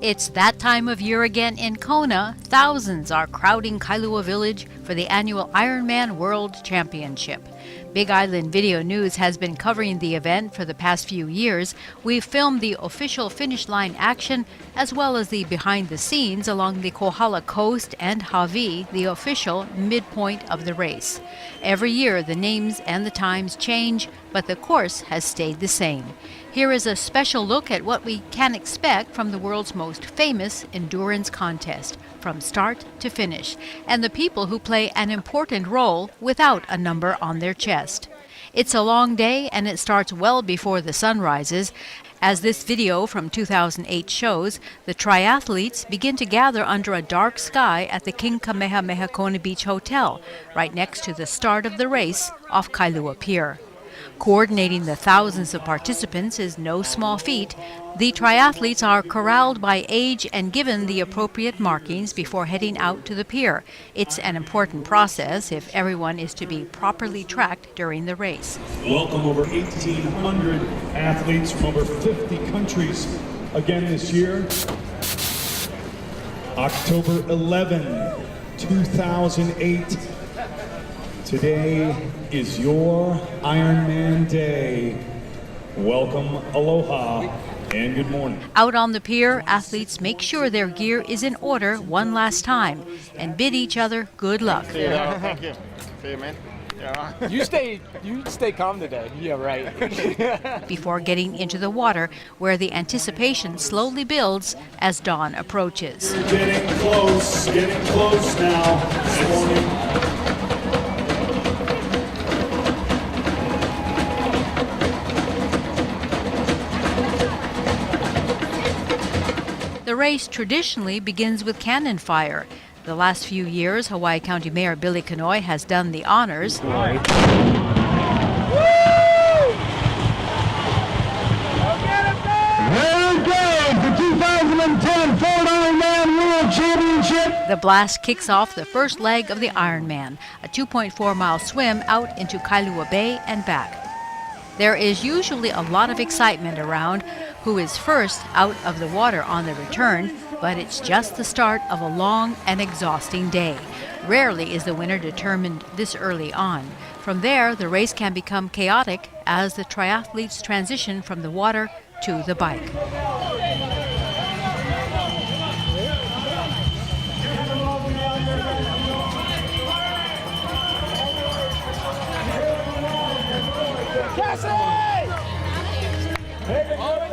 It's that time of year again in Kona. Thousands are crowding Kailua Village for the annual Ironman World Championship. Big Island Video News has been covering the event for the past few years. We've filmed the official finish line action as well as the behind the scenes along the Kohala coast and Hawi, the official midpoint of the race. Every year the names and the times change, but the course has stayed the same. Here is a special look at what we can expect from the world's most famous endurance contest, from start to finish, and the people who play an important role without a number on their chest. It's a long day, and it starts well before the sun rises. As this video from 2008 shows, the triathletes begin to gather under a dark sky at the King Kamehameha Kona Beach Hotel, right next to the start of the race off Kailua Pier. Coordinating the thousands of participants is no small feat. The triathletes are corralled by age and given the appropriate markings before heading out to the pier. It's an important process if everyone is to be properly tracked during the race. Welcome over 1,800 athletes from over 50 countries again this year. October 11, 2008. Today is your Ironman Day. Welcome, aloha, and good morning. Out on the pier, athletes make sure their gear is in order one last time and bid each other good luck. Thank you. See you, man. Yeah. You stay calm today. Yeah, right. Before getting into the water, where the anticipation slowly builds as dawn approaches. We're getting close now this morning. The race traditionally begins with cannon fire. The last few years, Hawaii County Mayor Billy Kanoy has done the honors. Here it goes, the 2010 Ford Ironman World Championship. The blast kicks off the first leg of the Ironman, a 2.4-mile swim out into Kailua Bay and back. There is usually a lot of excitement around who is first out of the water on the return, but it's just the start of a long and exhausting day. Rarely is the winner determined this early on. From there, the race can become chaotic as the triathletes transition from the water to the bike.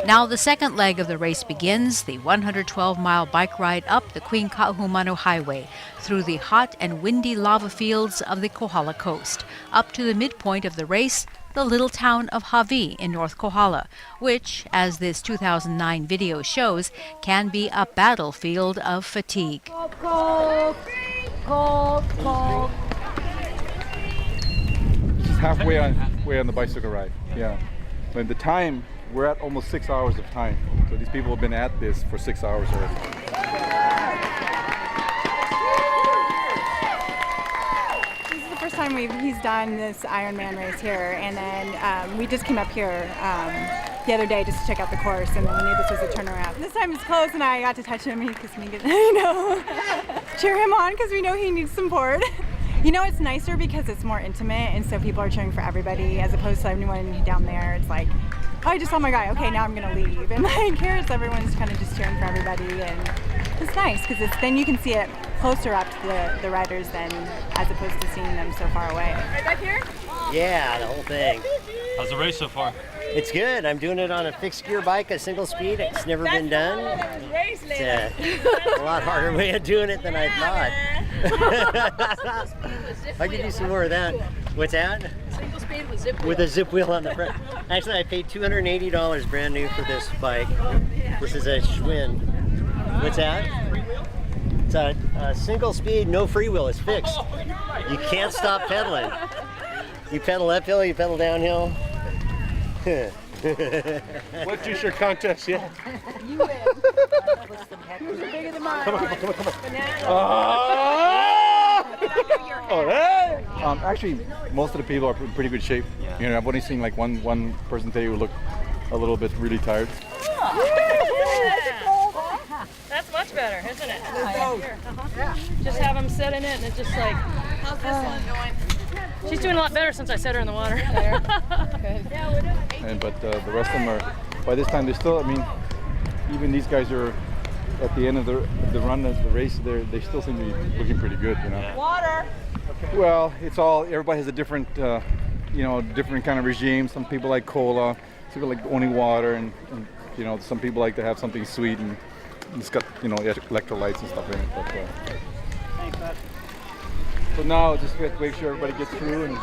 Now the second leg of the race begins, the 112-mile bike ride up the Queen Kahumanu Highway through the hot and windy lava fields of the Kohala coast, up to the midpoint of the race, the little town of Hawi in North Kohala, which, as this 2009 video shows, can be a battlefield of fatigue. Just halfway on the bicycle ride. Yeah. And the time, we're at almost 6 hours of time. So these people have been at this for 6 hours already. This is the first time he's done this Ironman race here, and then we just came up here the other day just to check out the course, and then we knew this was a turnaround. This time it's close, and I got to touch him because we get, cheer him on because we know he needs support. You know, it's nicer because it's more intimate, and so people are cheering for everybody as opposed to anyone down there. It's like, oh, I just saw my guy. Okay, now I'm gonna leave. And like here, it's everyone's kind of just cheering for everybody, and it's nice because then you can see it closer up to the riders than as opposed to seeing them so far away. Right back here? Yeah, the whole thing. How's the race so far? It's good. I'm doing it on a fixed gear bike, a single speed. It's never been done. It's a lot harder way of doing it than I thought. I could do some more of that. What's that? Single speed with zip wheel. With a zip wheel on the front. Actually, I paid $280 brand new for this bike. This is a Schwinn. What's that? It's a single speed, no freewheel. It's fixed. You can't stop pedaling. You pedal uphill, you pedal downhill. What's your contest yet? You win. Bigger than mine. Come on. Banana. Oh, hey! Actually, most of the people are in pretty good shape. Yeah. You know, I've only seen like one person today who looked a little bit really tired. That's much better, isn't it? Just have them sit in it, and it's just like. How's this one going? She's doing a lot better since I set her in the water. But the rest of them are, by this time, they're still. I mean, even these guys are at the end of the run of the race. They still seem to be looking pretty good. You know. Yeah. Water. Well, it's all. Everybody has a different, different kind of regime. Some people like cola. Some people like only water, and some people like to have something sweet and it's got electrolytes and stuff in it. But, so now just have to make sure everybody gets through, and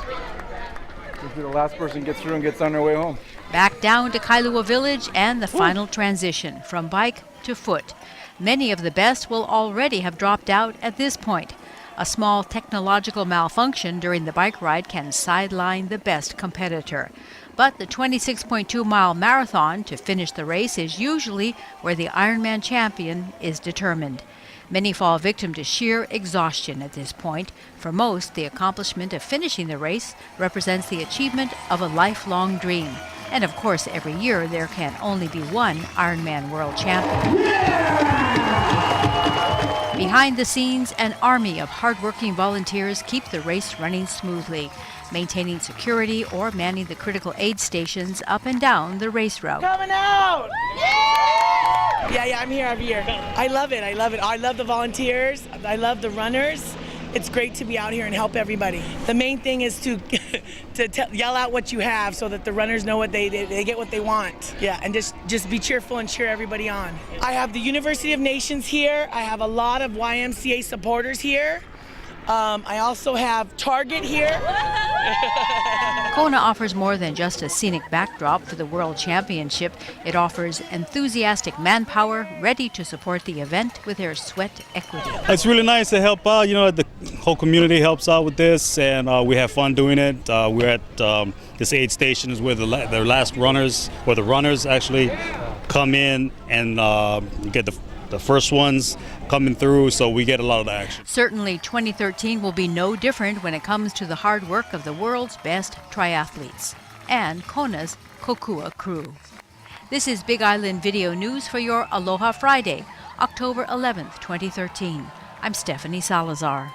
the last person gets through and gets on their way home. Back down to Kailua Village and the final transition from bike to foot. Many of the best will already have dropped out at this point. A small technological malfunction during the bike ride can sideline the best competitor. But the 26.2-mile marathon to finish the race is usually where the Ironman champion is determined. Many fall victim to sheer exhaustion at this point. For most, the accomplishment of finishing the race represents the achievement of a lifelong dream. And of course, every year there can only be one Ironman world champion. Behind the scenes, an army of hardworking volunteers keep the race running smoothly, maintaining security or manning the critical aid stations up and down the race route. Coming out! Yeah, I'm here every year. I love it. I love the volunteers. I love the runners. It's great to be out here and help everybody. The main thing is to yell out what you have so that the runners know what they get what they want. Yeah, and just be cheerful and cheer everybody on. I have the University of Nations here. I have a lot of YMCA supporters here. I also have Target here. Kona offers more than just a scenic backdrop for the World Championship. It offers enthusiastic manpower ready to support the event with their sweat equity. It's really nice to help out. The whole community helps out with this, and we have fun doing it. We're at this aid station is where the last runners, or the runners actually come in and get the first ones coming through, so we get a lot of the action. Certainly 2013 will be no different when it comes to the hard work of the world's best triathletes and Kona's Kokua crew. This is Big Island Video News for your Aloha Friday, October 11th, 2013. I'm Stephanie Salazar.